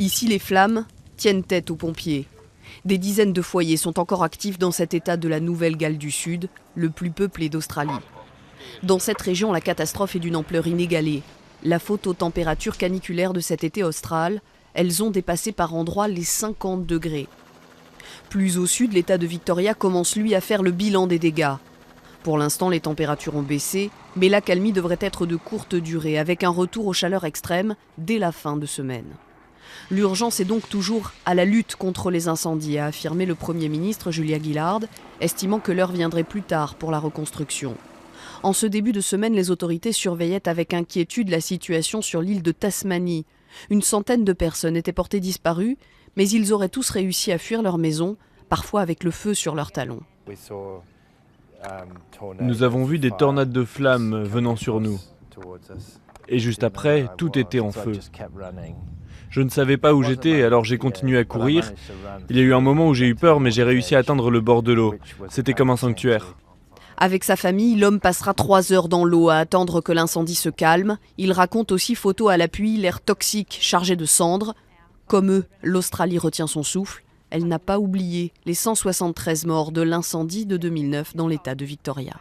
Ici, les flammes tiennent tête aux pompiers. Des dizaines de foyers sont encore actifs dans cet état de la Nouvelle-Galles du Sud, le plus peuplé d'Australie. Dans cette région, la catastrophe est d'une ampleur inégalée. La faute aux températures caniculaires de cet été austral, elles ont dépassé par endroits les 50 degrés. Plus au sud, l'État de Victoria commence lui à faire le bilan des dégâts. Pour l'instant, les températures ont baissé, mais l'accalmie devrait être de courte durée, avec un retour aux chaleurs extrêmes dès la fin de semaine. L'urgence est donc toujours à la lutte contre les incendies, a affirmé le Premier ministre Julia Gillard, estimant que l'heure viendrait plus tard pour la reconstruction. En ce début de semaine, les autorités surveillaient avec inquiétude la situation sur l'île de Tasmanie. Une centaine de personnes étaient portées disparues, mais ils auraient tous réussi à fuir leur maison, parfois avec le feu sur leurs talons. Nous avons vu des tornades de flammes venant sur nous. Et juste après, tout était en feu. Je ne savais pas où j'étais, alors j'ai continué à courir. Il y a eu un moment où j'ai eu peur, mais j'ai réussi à atteindre le bord de l'eau. C'était comme un sanctuaire. Avec sa famille, l'homme passera 3 heures dans l'eau à attendre que l'incendie se calme. Il raconte aussi, photo à l'appui, l'air toxique chargé de cendres. Comme eux, l'Australie retient son souffle. Elle n'a pas oublié les 173 morts de l'incendie de 2009 dans l'État de Victoria.